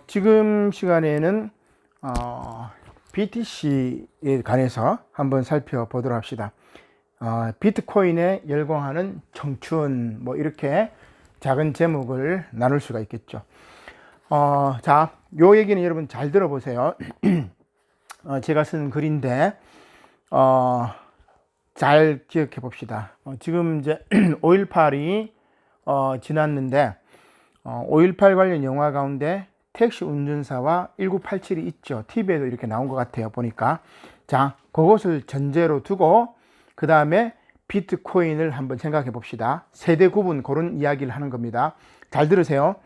지금 시간에는 BTC에 관해서 한번 살펴보도록 합시다. 비트코인에 열광하는 청춘, 뭐 이렇게 작은 제목을 나눌 수가 있겠죠. 자, 요 얘기는 여러분 잘 들어보세요. 제가 쓴 글인데 잘 기억해 봅시다. 지금 이제 5.18이 지났는데 5.18 관련 영화 가운데 택시 운전사와 1987이 있죠. TV에도 이렇게 나온 것 같아요, 보니까. 자, 그것을 전제로 두고 그 다음에 비트코인을 한번 생각해 봅시다. 세대 구분, 그런 이야기를 하는 겁니다. 잘 들으세요.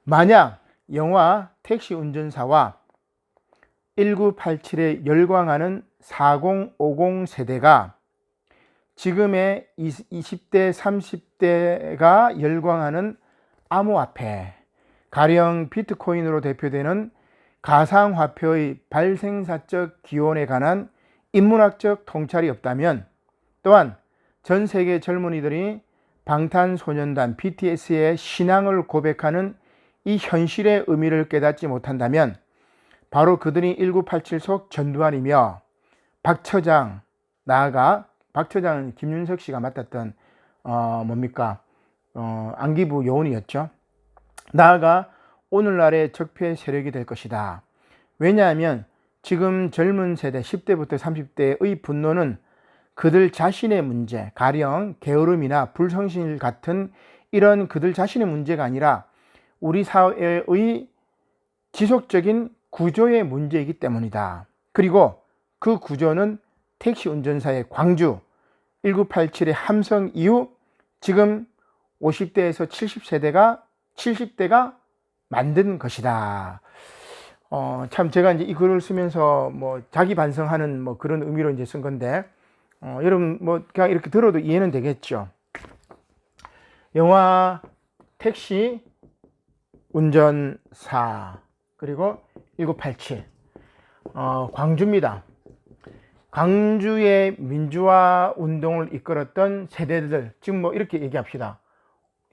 만약 영화 택시 운전사와 1987에 열광하는 4050 세대가 지금의 20대, 30대가 열광하는 암호화폐, 가령 비트코인으로 대표되는 가상화폐의 발생사적 기원에 관한 인문학적 통찰이 없다면, 또한 전 세계 젊은이들이 방탄소년단 BTS의 신앙을 고백하는 이 현실의 의미를 깨닫지 못한다면 바로 그들이 1987 속 전두환이며 박 처장, 나아가 박 처장은 김윤석 씨가 맡았던 안기부 요원이었죠. 나아가 오늘날의 적폐 세력이 될 것이다. 왜냐하면 지금 젊은 세대 10대부터 30대의 분노는 그들 자신의 문제, 가령 게으름이나 불성실 같은 이런 그들 자신의 문제가 아니라 우리 사회의 지속적인 구조의 문제이기 때문이다. 그리고 그 구조는 택시 운전사의 광주, 1987의 함성 이후 지금 50대에서 70대가 만든 것이다. 참 제가 이제 이 글을 쓰면서 뭐 자기 반성하는 뭐 그런 의미로 이제 쓴 건데, 여러분 뭐 그냥 이렇게 들어도 이해는 되겠죠. 영화 택시 운전사 그리고 1987 광주입니다. 광주의 민주화 운동을 이끌었던 세대들, 지금 뭐 이렇게 얘기합시다.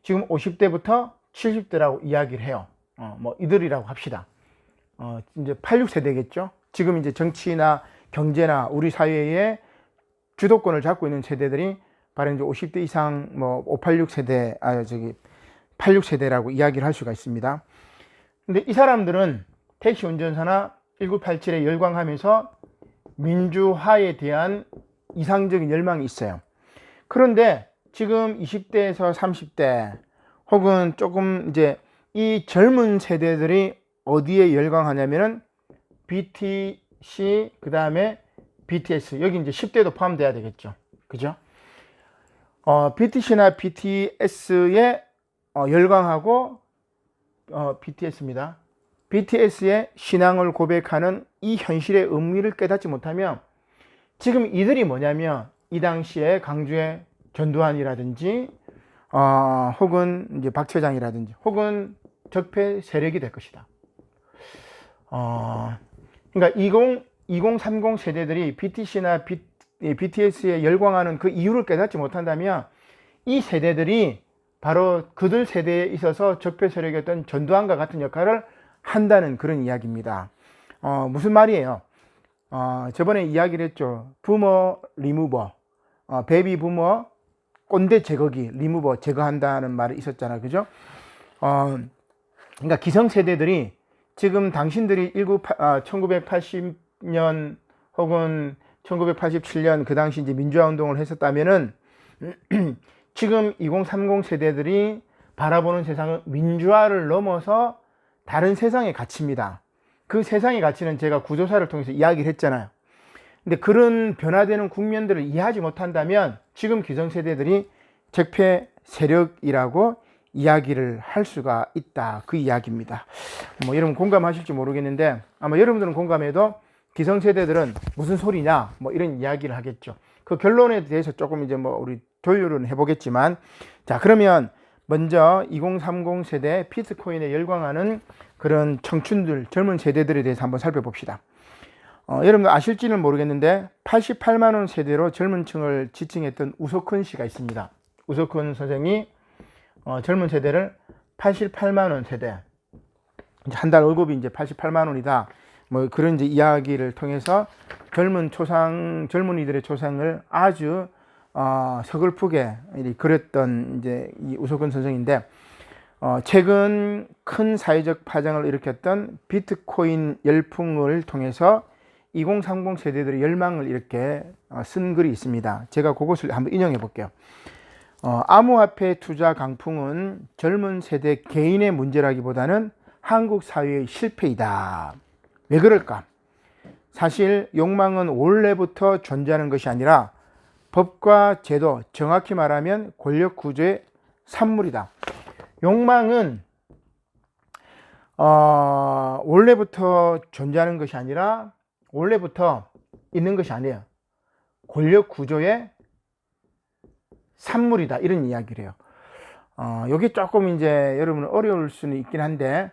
지금 50대부터 70대라고 이야기를 해요. 뭐 이들이라고 합시다. 이제 86세대겠죠. 지금 이제 정치나 경제나 우리 사회의 주도권을 잡고 있는 세대들이 바로 이제 50대 이상 뭐 586세대, 86세대라고 이야기를 할 수가 있습니다. 근데 이 사람들은 택시 운전사나 1987에 열광하면서 민주화에 대한 이상적인 열망이 있어요. 그런데 지금 20대에서 30대 혹은 조금 이제 이 젊은 세대들이 어디에 열광하냐면은 BTC, 그 다음에 BTS, 여기 이제 10대도 포함돼야 되겠죠. 그죠? BTC나 BTS에 열광하고 BTS입니다. BTS의 신앙을 고백하는 이 현실의 의미를 깨닫지 못하면 지금 이들이 뭐냐면 이 당시에 강주의 전두환이라든지 혹은 이제 박 처장이라든지 혹은 적폐 세력이 될 것이다. 그러니까 2030 세대들이 BTC나 BTS에 열광하는 그 이유를 깨닫지 못한다면 이 세대들이 바로 그들 세대에 있어서 적폐 세력이었던 전두환과 같은 역할을 한다는 그런 이야기입니다. 무슨 말이에요? 저번에 이야기를 했죠. 부모 리무버, 베이비 부모 꼰대 제거기, 리무버 제거한다는 말이 있었잖아요. 그죠? 그러니까 기성세대들이 지금 당신들이 1980년 혹은 1987년 그 당시 이제 민주화 운동을 했었다면은 지금 2030 세대들이 바라보는 세상은 민주화를 넘어서 다른 세상의 가치입니다. 그 세상의 가치는 제가 구조사를 통해서 이야기를 했잖아요. 근데 그런 변화되는 국면들을 이해하지 못한다면 지금 기성세대들이 적폐 세력이라고 이야기를 할 수가 있다. 그 이야기입니다. 뭐 여러분 공감하실지 모르겠는데 아마 여러분들은 공감해도 기성세대들은 무슨 소리냐 뭐 이런 이야기를 하겠죠. 그 결론에 대해서 조금 이제 뭐 우리 조율은 해보겠지만, 자, 그러면 먼저 2030 세대 비트코인에 열광하는 그런 청춘들, 젊은 세대들에 대해서 한번 살펴봅시다. 여러분들 아실지는 모르겠는데 88만 원 세대로 젊은 층을 지칭했던 우석훈 씨가 있습니다. 우석훈 선생이 젊은 세대를 88만 원 세대, 이제 한 달 월급이 이제 88만 원이다. 뭐 그런 이제 이야기를 통해서 젊은이들의 초상을 아주 서글프게 그렸던 이제 이 우석근 선생인데, 최근 큰 사회적 파장을 일으켰던 비트코인 열풍을 통해서 2030 세대들의 열망을 이렇게 쓴 글이 있습니다. 제가 그것을 한번 인용해 볼게요. 암호화폐 투자 강풍은 젊은 세대 개인의 문제라기보다는 한국 사회의 실패이다. 왜 그럴까? 사실 욕망은 원래부터 존재하는 것이 아니라 법과 제도, 정확히 말하면 권력 구조의 산물이다. 욕망은 원래부터 존재하는 것이 아니라 원래부터 있는 것이 아니에요. 권력 구조의 산물이다. 이런 이야기를 해요. 이게 조금 이제 여러분 어려울 수는 있긴 한데,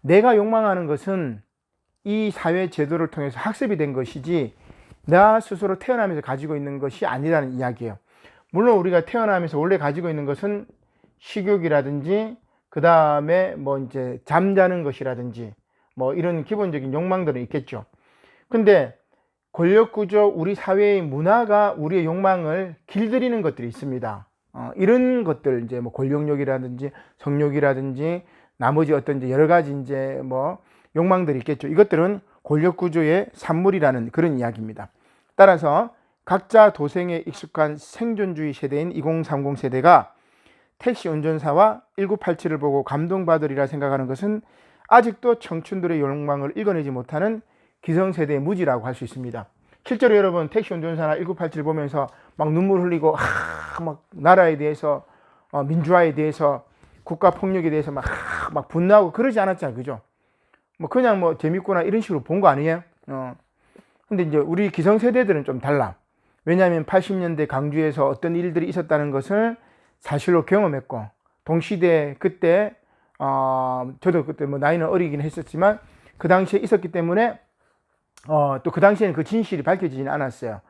내가 욕망하는 것은 이 사회 제도를 통해서 학습이 된 것이지 나 스스로 태어나면서 가지고 있는 것이 아니라는 이야기예요. 물론 우리가 태어나면서 원래 가지고 있는 것은 식욕이라든지 그 다음에 뭐 이제 잠자는 것이라든지 뭐 이런 기본적인 욕망들은 있겠죠. 근데 권력구조, 우리 사회의 문화가 우리의 욕망을 길들이는 것들이 있습니다. 이런 것들, 이제 뭐 권력욕이라든지 성욕이라든지 나머지 어떤 이제 여러 가지 이제 뭐 욕망들이 있겠죠. 이것들은 권력구조의 산물이라는 그런 이야기입니다. 따라서 각자 도생에 익숙한 생존주의 세대인 2030 세대가 택시 운전사와 1987을 보고 감동받으리라 생각하는 것은 아직도 청춘들의 욕망을 읽어내지 못하는 기성세대의 무지라고 할 수 있습니다. 실제로 여러분 택시 운전사나 1987 보면서 막 눈물 흘리고 막 나라에 대해서 민주화에 대해서 국가 폭력에 대해서 막 분노하고 그러지 않았잖아요. 그죠? 뭐 그냥 뭐 재밌구나 이런 식으로 본 거 아니에요? 근데 이제 우리 기성세대들은 좀 달라. 왜냐하면 80년대 강주에서 어떤 일들이 있었다는 것을 사실로 경험했고, 동시대 그때 저도 그때 뭐 나이는 어리긴 했었지만 그 당시에 있었기 때문에 또 그 당시에는 그 진실이 밝혀지지는 않았어요.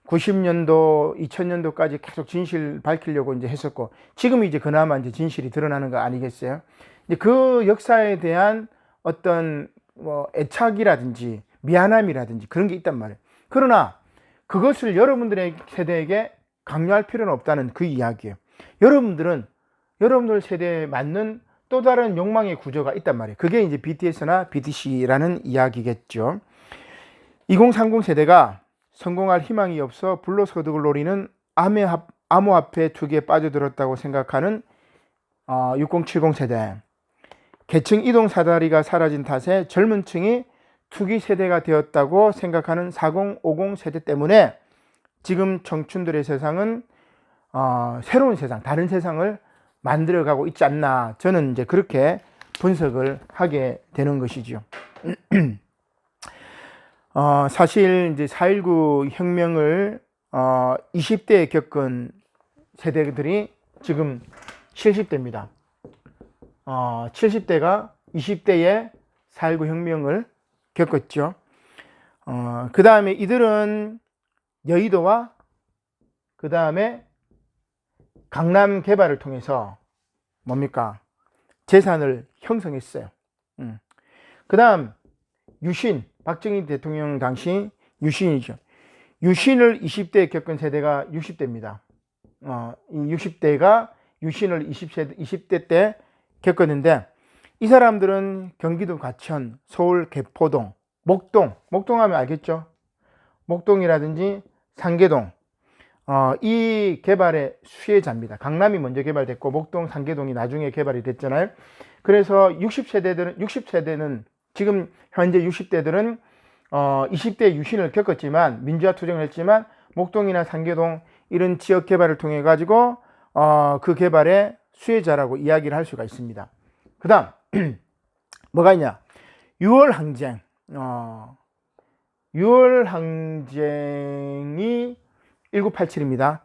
90년도, 2000년도까지 계속 진실 밝히려고 이제 했었고, 지금 이제 그나마 이제 진실이 드러나는 거 아니겠어요? 이제 그 역사에 대한 어떤 뭐 애착이라든지 미안함이라든지 그런 게 있단 말이에요. 그러나 그것을 여러분들의 세대에게 강요할 필요는 없다는 그 이야기예요. 여러분들 세대에 맞는 또 다른 욕망의 구조가 있단 말이에요. 그게 이제 BTS나 BTC라는 이야기겠죠. 2030 세대가 성공할 희망이 없어 불로소득을 노리는 암호화폐 투기에 빠져들었다고 생각하는 6070 세대, 계층 이동 사다리가 사라진 탓에 젊은 층이 투기 세대가 되었다고 생각하는 4050 세대 때문에 지금 청춘들의 세상은 새로운 세상, 다른 세상을 만들어가고 있지 않나, 저는 이제 그렇게 분석을 하게 되는 것이죠. 사실 이제 4.19 혁명을 20대에 겪은 세대들이 지금 70대입니다. 70대가 20대에 4.19 혁명을 겪었죠. 그 다음에 이들은 여의도와 그 다음에 강남 개발을 통해서 뭡니까? 재산을 형성했어요. 그 다음 유신, 박정희 대통령 당시 유신이죠. 유신을 20대에 겪은 세대가 60대입니다. 이 60대가 유신을 20대 때 겪었는데, 이 사람들은 경기도 과천, 서울 개포동, 목동 하면 알겠죠? 목동이라든지 상계동, 이 개발의 수혜자입니다. 강남이 먼저 개발됐고 목동, 상계동이 나중에 개발이 됐잖아요. 그래서 60세대는 지금 현재 60대들은 20대 유신을 겪었지만, 민주화 투쟁을 했지만 목동이나 상계동 이런 지역 개발을 통해 가지고 그 개발의 수혜자라고 이야기를 할 수가 있습니다. 그 다음 뭐가 있냐? 6월 항쟁. 6월 항쟁이 1987입니다.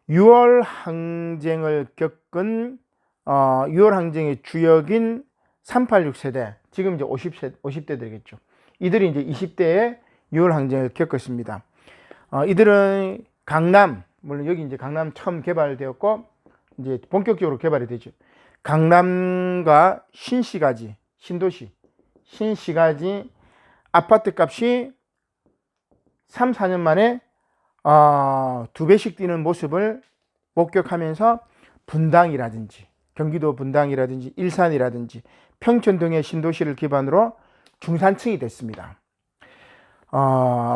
6월 항쟁을 겪은 6월 항쟁의 주역인 386 세대, 지금 이제 50대들이겠죠. 이들이 이제 20대에 6월 항쟁을 겪었습니다. 이들은 강남, 물론 여기 이제 강남 처음 개발되었고 이제 본격적으로 개발이 되죠. 강남과 신시가지, 신도시, 신시가지 아파트 값이 3, 4년 만에 2배씩 뛰는 모습을 목격하면서 분당이라든지 경기도 분당이라든지 일산이라든지 평촌 등의 신도시를 기반으로 중산층이 됐습니다.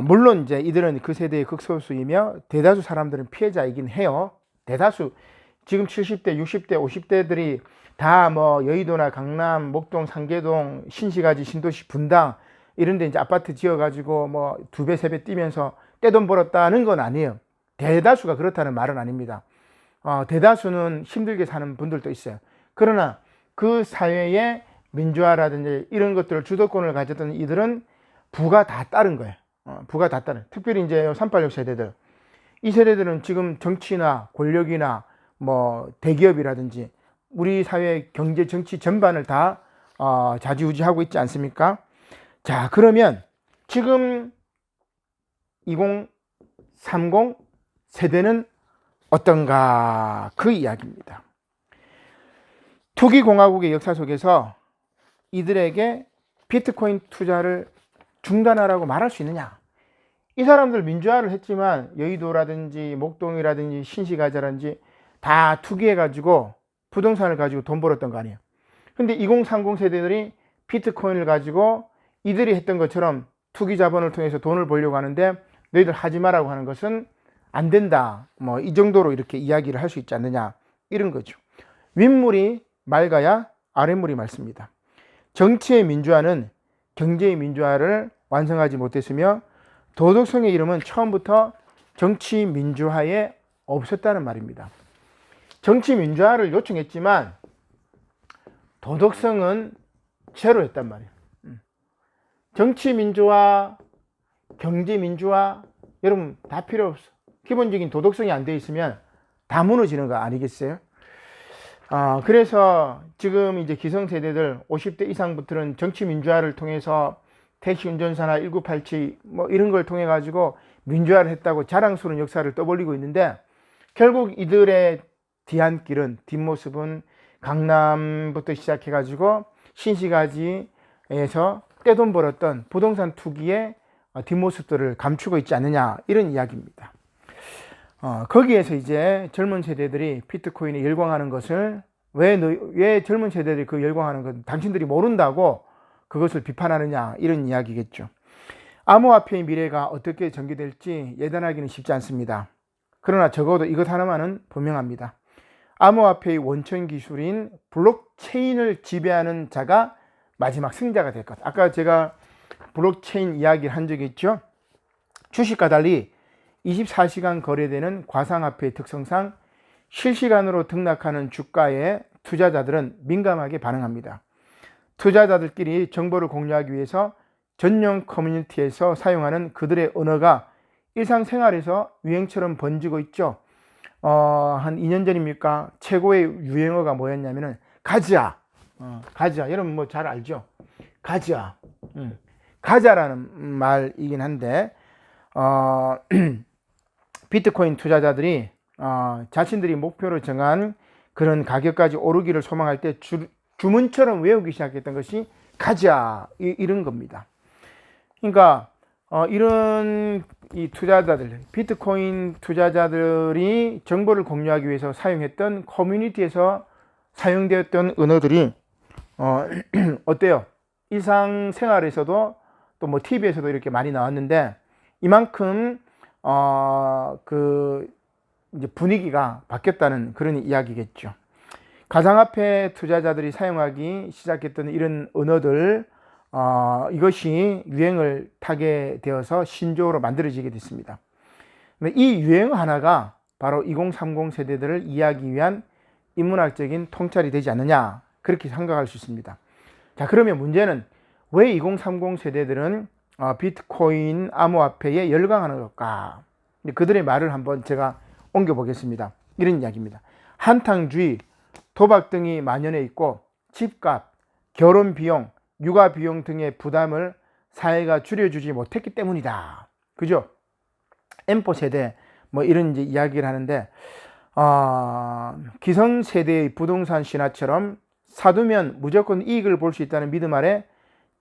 물론 이제 이들은 그 세대의 극소수이며 대다수 사람들은 피해자이긴 해요. 대다수 지금 70대, 60대, 50대들이 다 뭐 여의도나 강남, 목동, 상계동, 신시가지, 신도시, 분당 이런 데 이제 아파트 지어가지고 뭐 2배, 3배 뛰면서 떼돈 벌었다는 건 아니에요. 대다수가 그렇다는 말은 아닙니다. 대다수는 힘들게 사는 분들도 있어요. 그러나 그 사회의 민주화라든지 이런 것들을 주도권을 가졌던 이들은 부가 다 따른 거예요. 부가 다 따른. 특별히 이제 386 세대들. 이 세대들은 지금 정치나 권력이나 뭐 대기업이라든지 우리 사회 경제 정치 전반을 다 좌지우지하고 있지 않습니까? 자, 그러면 지금 2030 세대는 어떤가? 그 이야기입니다. 투기공화국의 역사 속에서 이들에게 비트코인 투자를 중단하라고 말할 수 있느냐? 이 사람들 민주화를 했지만 여의도라든지 목동이라든지 신시가지라든지 다 투기해가지고 부동산을 가지고 돈 벌었던 거 아니에요. 근데 2030 세대들이 비트코인을 가지고 이들이 했던 것처럼 투기 자본을 통해서 돈을 벌려고 하는데 너희들 하지 마라고 하는 것은 안 된다. 뭐 이 정도로 이렇게 이야기를 할 수 있지 않느냐. 이런 거죠. 윗물이 맑아야 아랫물이 맑습니다. 정치의 민주화는 경제의 민주화를 완성하지 못했으며 도덕성의 이름은 처음부터 정치 민주화에 없었다는 말입니다. 정치 민주화를 요청했지만 도덕성은 제로였단 말이에요. 정치 민주화, 경제 민주화 여러분 다 필요 없어. 기본적인 도덕성이 안 돼 있으면 다 무너지는 거 아니겠어요? 그래서 지금 이제 기성세대들 50대 이상부터는 정치 민주화를 통해서 택시 운전사나 1987 뭐 이런 걸 통해 가지고 민주화를 했다고 자랑스러운 역사를 떠벌리고 있는데 결국 이들의 뒤안길은 뒷모습은 강남부터 시작해 가지고 신시가지에서 떼돈 벌었던 부동산 투기의 뒷모습들을 감추고 있지 않느냐 이런 이야기입니다. 거기에서 이제 젊은 세대들이 비트코인에 열광하는 것을 왜 젊은 세대들이 그 열광하는 것 당신들이 모른다고 그것을 비판하느냐 이런 이야기겠죠. 암호화폐의 미래가 어떻게 전개될지 예단하기는 쉽지 않습니다. 그러나 적어도 이것 하나만은 분명합니다. 암호화폐의 원천 기술인 블록체인을 지배하는 자가 마지막 승자가 될 것. 아까 제가 블록체인 이야기를 한 적이 있죠. 주식과 달리 24시간 거래되는 가상화폐의 특성상 실시간으로 등락하는 주가에 투자자들은 민감하게 반응합니다. 투자자들끼리 정보를 공유하기 위해서 전용 커뮤니티에서 사용하는 그들의 언어가 일상생활에서 유행처럼 번지고 있죠. 한 2년 전입니까? 최고의 유행어가 뭐였냐면은 가자. 가자. 여러분 뭐 잘 알죠? 가자. 가자라는 말이긴 한데 비트코인 투자자들이 자신들이 목표로 정한 그런 가격까지 오르기를 소망할 때 주문처럼 외우기 시작했던 것이 가자 이런 겁니다. 그러니까 이런 이 투자자들, 비트코인 투자자들이 정보를 공유하기 위해서 사용했던 커뮤니티에서 사용되었던 언어들이 어때요? 일상생활에서도 또 뭐 TV에서도 이렇게 많이 나왔는데 이만큼 그 이제 분위기가 바뀌었다는 그런 이야기겠죠. 가상화폐 투자자들이 사용하기 시작했던 이런 언어들 이것이 유행을 타게 되어서 신조어로 만들어지게 됐습니다. 이 유행 하나가 바로 2030 세대들을 이해하기 위한 인문학적인 통찰이 되지 않느냐 그렇게 생각할 수 있습니다. 자, 그러면 문제는 왜 2030 세대들은 비트코인 암호화폐에 열광하는 걸까? 그들의 말을 한번 제가 옮겨보겠습니다. 이런 이야기입니다. 한탕주의, 도박 등이 만연해 있고 집값, 결혼 비용, 육아 비용 등의 부담을 사회가 줄여주지 못했기 때문이다. 그죠? M4 세대 뭐 이런 이제 이야기를 하는데 기성세대의 부동산 신화처럼 사두면 무조건 이익을 볼 수 있다는 믿음 아래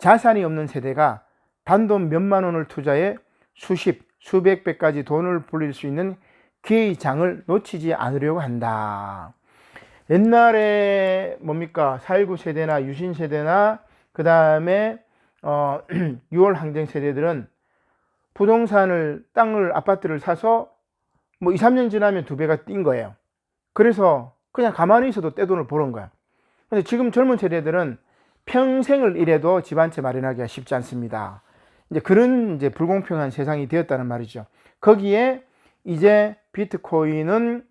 자산이 없는 세대가 단돈 몇만 원을 투자해 수십, 수백 배까지 돈을 불릴 수 있는 기회의 장을 놓치지 않으려고 한다. 옛날에 뭡니까? 4.19 세대나 유신 세대나 그 다음에 6월 항쟁 세대들은 부동산을, 땅을, 아파트를 사서 뭐 2, 3년 지나면 2배가 뛴 거예요. 그래서 그냥 가만히 있어도 떼돈을 버는 거야. 근데 지금 젊은 세대들은 평생을 일해도 집 한 채 마련하기가 쉽지 않습니다. 이제 그런 이제 불공평한 세상이 되었다는 말이죠. 거기에 이제 비트코인은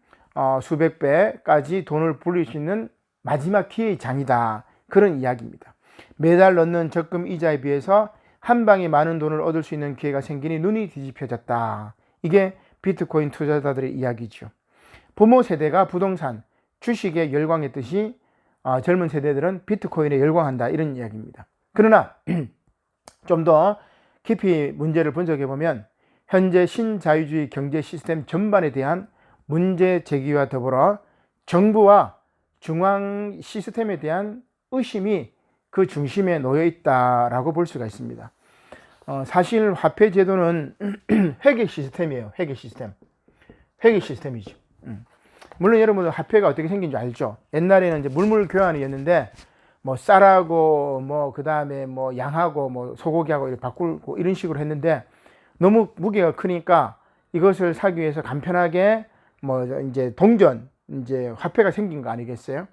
수백 배까지 돈을 불릴 수 있는 마지막 기회의 장이다. 그런 이야기입니다. 매달 넣는 적금 이자에 비해서 한 방에 많은 돈을 얻을 수 있는 기회가 생기니 눈이 뒤집혀졌다. 이게 비트코인 투자자들의 이야기죠. 부모 세대가 부동산, 주식에 열광했듯이 젊은 세대들은 비트코인에 열광한다. 이런 이야기입니다. 그러나 좀 더 깊이 문제를 분석해 보면 현재 신자유주의 경제 시스템 전반에 대한 문제 제기와 더불어 정부와 중앙 시스템에 대한 의심이 그 중심에 놓여 있다라고 볼 수가 있습니다. 사실 화폐 제도는 회계 시스템이에요. 회계 시스템. 회계 시스템이죠. 물론 여러분들 화폐가 어떻게 생긴 줄 알죠? 옛날에는 이제 물물 교환이었는데 뭐 쌀하고 뭐 그다음에 뭐 양하고 뭐 소고기하고 이렇게 바꾸고 이런 식으로 했는데 너무 무게가 크니까 이것을 사기 위해서 간편하게 뭐 이제 동전 이제 화폐가 생긴 거 아니겠어요?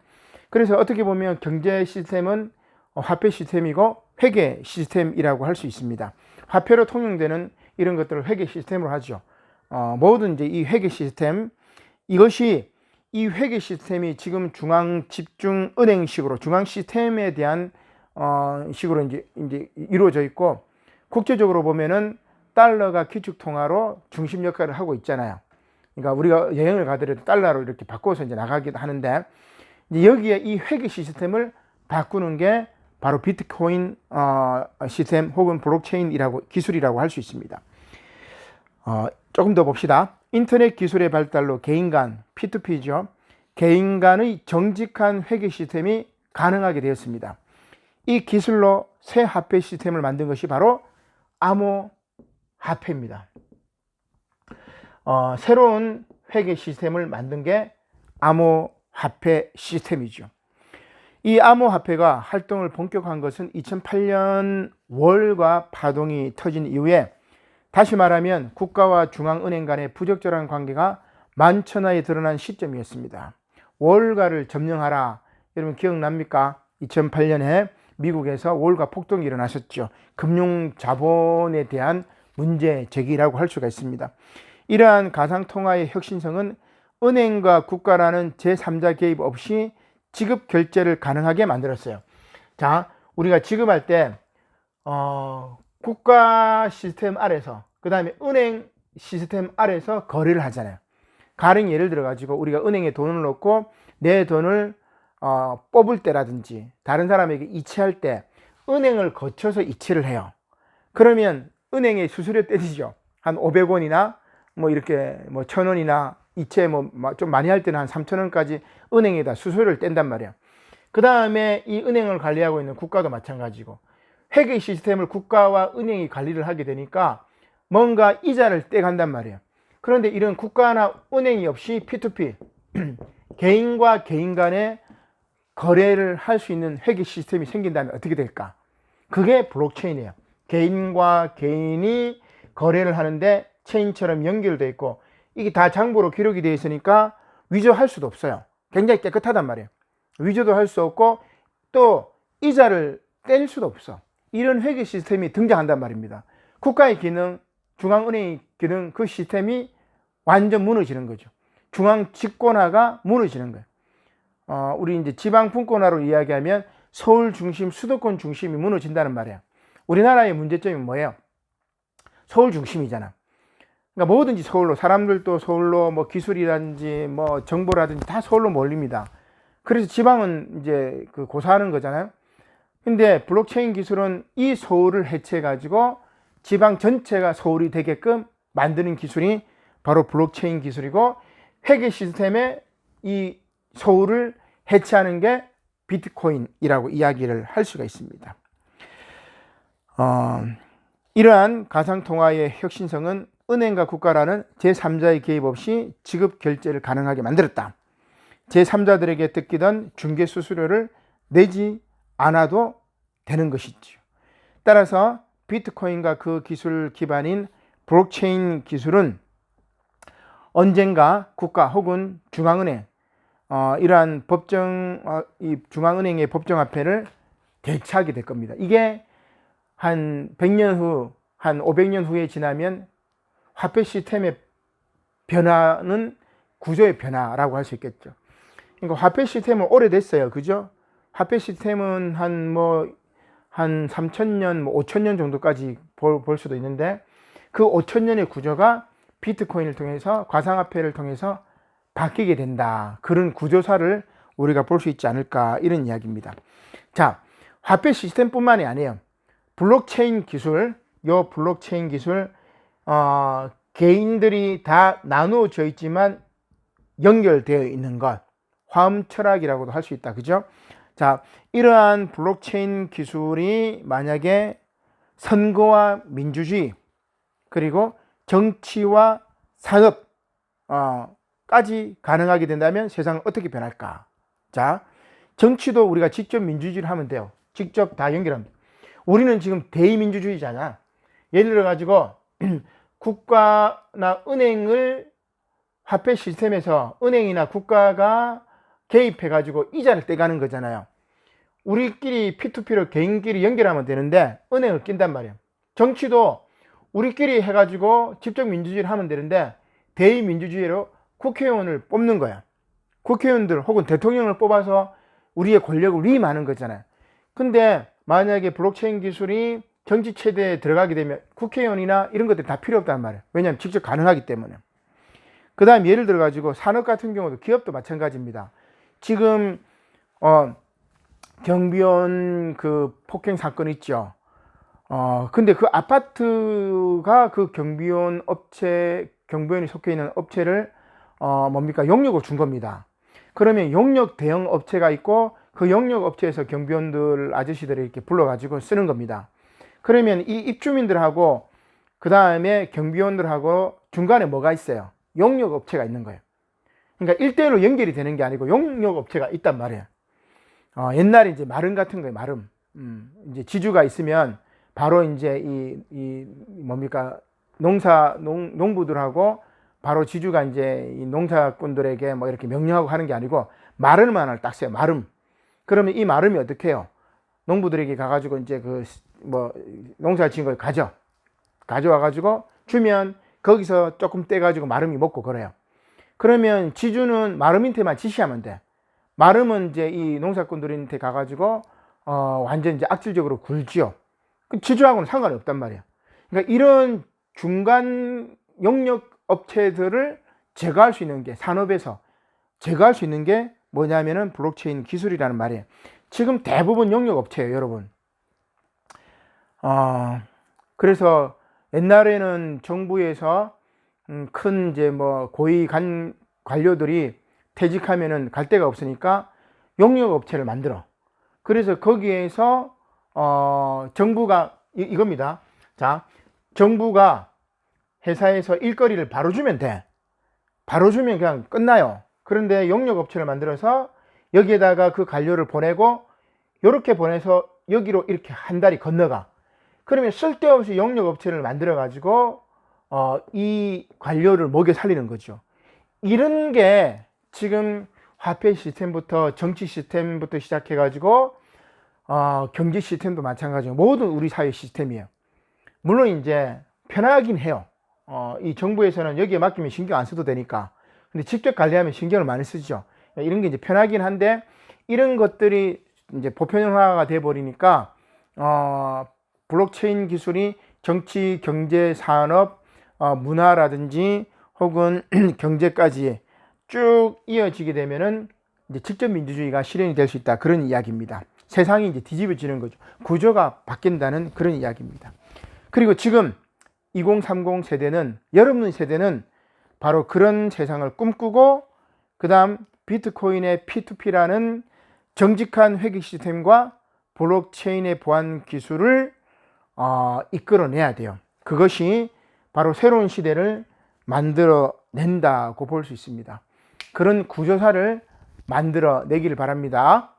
그래서 어떻게 보면 경제 시스템은 화폐 시스템이고 회계 시스템이라고 할 수 있습니다. 화폐로 통용되는 이런 것들을 회계 시스템으로 하죠. 모든 이제 이 회계 시스템, 이것이 이 회계 시스템이 지금 중앙 집중 은행식으로 중앙 시스템에 대한 식으로 이제 이루어져 있고, 국제적으로 보면은 달러가 기축 통화로 중심 역할을 하고 있잖아요. 그러니까 우리가 여행을 가더라도 달러로 이렇게 바꿔서 이제 나가기도 하는데, 이제 여기에 이 회계 시스템을 바꾸는 게 바로 비트코인 시스템 혹은 블록체인이라고 기술이라고 할 수 있습니다. 조금 더 봅시다. 인터넷 기술의 발달로 개인 간 P2P죠. 개인 간의 정직한 회계 시스템이 가능하게 되었습니다. 이 기술로 새 화폐 시스템을 만든 것이 바로 암호화폐입니다. 새로운 회계 시스템을 만든 게 암호화폐 시스템이죠. 이 암호화폐가 활동을 본격화한 것은 2008년 월가 파동이 터진 이후에, 다시 말하면 국가와 중앙은행 간의 부적절한 관계가 만천하에 드러난 시점이었습니다. 월가를 점령하라. 여러분 기억납니까? 2008년에 미국에서 월가 폭동이 일어났었죠. 금융 자본에 대한 문제 제기라고 할 수가 있습니다. 이러한 가상통화의 혁신성은 은행과 국가라는 제3자 개입 없이 지급 결제를 가능하게 만들었어요. 자, 우리가 지급할 때 국가 시스템 아래서, 그 다음에 은행 시스템 아래서 거래를 하잖아요. 가령 예를 들어 가지고 우리가 은행에 돈을 넣고 내 돈을 뽑을 때라든지 다른 사람에게 이체할 때 은행을 거쳐서 이체를 해요. 그러면 은행에 수수료 떼지죠. 한 500원이나 뭐 이렇게 뭐 1000원이나 이체 뭐 좀 많이 할 때는 한 3000원까지 은행에다 수수료를 뗀단 말이에요. 그 다음에 이 은행을 관리하고 있는 국가도 마찬가지고, 회계 시스템을 국가와 은행이 관리를 하게 되니까 뭔가 이자를 떼간단 말이에요. 그런데 이런 국가나 은행이 없이 P2P, 개인과 개인 간의 거래를 할 수 있는 회계 시스템이 생긴다면 어떻게 될까? 그게 블록체인이에요. 개인과 개인이 거래를 하는데 체인처럼 연결되어 있고, 이게 다 장부로 기록이 되어 있으니까 위조할 수도 없어요. 굉장히 깨끗하단 말이에요. 위조도 할 수 없고 또 이자를 뗄 수도 없어. 이런 회계 시스템이 등장한단 말입니다. 국가의 기능, 중앙은행의 기능, 그 시스템이 완전 무너지는 거죠. 중앙 집권화가 무너지는 거예요. 우리 이제 지방 분권화로 이야기하면 서울 중심, 수도권 중심이 무너진다는 말이에요. 우리나라의 문제점이 뭐예요? 서울 중심이잖아. 그러니까 뭐든지 서울로, 사람들도 서울로, 뭐 기술이라든지 뭐 정보라든지 다 서울로 몰립니다. 그래서 지방은 이제 그 고사하는 거잖아요. 근데 블록체인 기술은 이 서울을 해체해 가지고 지방 전체가 서울이 되게끔 만드는 기술이 바로 블록체인 기술이고, 회계 시스템에 이 서울을 해체하는 게 비트코인이라고 이야기를 할 수가 있습니다. 이러한 가상통화의 혁신성은 은행과 국가라는 제3자의 개입 없이 지급 결제를 가능하게 만들었다. 제3자들에게 뜯기던 중개 수수료를 내지 않아도 되는 것이죠. 따라서 비트코인과 그 기술 기반인 블록체인 기술은 언젠가 국가 혹은 중앙은행, 이러한 이 중앙은행의 법정화폐를 대체하게 될 겁니다. 이게 한 100년 후, 한 500년 후에 지나면 화폐 시스템의 변화는 구조의 변화라고 할 수 있겠죠. 그러니까 화폐 시스템은 오래됐어요. 그죠? 화폐 시스템은 한 3000년, 5000년 정도까지 볼 수도 있는데 그 5000년의 구조가 비트코인을 통해서 가상화폐를 통해서 바뀌게 된다. 그런 구조사를 우리가 볼 수 있지 않을까 이런 이야기입니다. 자, 화폐 시스템뿐만이 아니에요. 블록체인 기술, 요 블록체인 기술 개인들이 다 나누어져 있지만 연결되어 있는 것, 화음 철학이라고도 할 수 있다. 그죠? 자, 이러한 블록체인 기술이 만약에 선거와 민주주의 그리고 정치와 산업 까지 가능하게 된다면 세상은 어떻게 변할까? 자, 정치도 우리가 직접 민주주의를 하면 돼요. 직접 다 연결하면 돼요. 우리는 지금 대의민주주의잖아. 예를 들어 가지고 국가나 은행을 화폐 시스템에서 은행이나 국가가 개입해 가지고 이자를 떼가는 거잖아요. 우리끼리 P2P를 개인끼리 연결하면 되는데 은행을 낀단 말이에요. 정치도 우리끼리 해가지고 직접 민주주의를 하면 되는데 대의민주주의로 국회의원을 뽑는 거야. 국회의원들 혹은 대통령을 뽑아서 우리의 권력을 위임하는 거잖아요. 근데 만약에 블록체인 기술이 정치 체제에 들어가게 되면 국회의원이나 이런 것들이 다 필요 없단 말이에요. 왜냐하면 직접 가능하기 때문에. 그 다음 예를 들어 가지고 산업 같은 경우도 기업도 마찬가지입니다. 지금 경비원 그 폭행 사건 있죠. 근데 그 아파트가 그 경비원이 속해 있는 업체를 용역을 준 겁니다. 그러면 용역 대형 업체가 있고 그 용역 업체에서 경비원들 아저씨들을 이렇게 불러가지고 쓰는 겁니다. 그러면 이 입주민들하고 그 다음에 경비원들하고 중간에 뭐가 있어요? 용역 업체가 있는 거예요. 그러니까 1대1로 연결이 되는 게 아니고 용역 업체가 있단 말이에요. 옛날에 이제 마름 같은 거예요, 마름. 이제 지주가 있으면 바로 이제 농부들하고 바로 지주가 이제 이 농사꾼들에게 뭐 이렇게 명령하고 하는 게 아니고 마름만을 딱 써요, 마름. 그러면 이 마름이 어떻게 해요? 농부들에게 가가지고 이제 농사 지은 걸 가져와가지고 주면 거기서 조금 떼가지고 마름이 먹고 그래요. 그러면 지주는 마름한테만 지시하면 돼. 마름은 이제 이 농사꾼들한테 가가지고 완전 이제 악질적으로 굴지요. 그 지주하고는 상관이 없단 말이에요. 그러니까 이런 중간 용역 업체들을 제거할 수 있는 게 산업에서 제거할 수 있는 게 뭐냐면은 블록체인 기술이라는 말이에요. 지금 대부분 용역 업체예요, 여러분. 그래서 옛날에는 정부에서 큰 이제 고위 관료들이 퇴직하면은 갈 데가 없으니까 용역 업체를 만들어. 그래서 거기에서 정부가 이겁니다. 자, 정부가 회사에서 일거리를 바로 주면 돼. 바로 주면 그냥 끝나요. 그런데 용역 업체를 만들어서 여기에다가 그 관료를 보내고 이렇게 보내서 여기로 이렇게 한 달이 건너가. 그러면 쓸데없이 용역 업체를 만들어 가지고 이 관료를 먹여 살리는 거죠. 이런 게 지금 화폐 시스템부터 정치 시스템부터 시작해 가지고 경제 시스템도 마찬가지고 모든 우리 사회 시스템이에요. 물론 이제 편하긴 해요. 이 정부에서는 여기에 맡기면 신경 안 써도 되니까. 근데 직접 관리하면 신경을 많이 쓰죠. 이런 게 이제 편하긴 한데 이런 것들이 이제 보편화가 돼 버리니까 블록체인 기술이 정치, 경제, 산업, 문화라든지 혹은 경제까지 쭉 이어지게 되면은 이제 직접 민주주의가 실현이 될 수 있다. 그런 이야기입니다. 세상이 이제 뒤집어지는 거죠. 구조가 바뀐다는 그런 이야기입니다. 그리고 지금 2030 세대는, 여러분 세대는 바로 그런 세상을 꿈꾸고 그 다음 비트코인의 P2P라는 정직한 회계 시스템과 블록체인의 보안 기술을 이끌어내야 돼요. 그것이 바로 새로운 시대를 만들어낸다고 볼 수 있습니다. 그런 구조사를 만들어내길 바랍니다.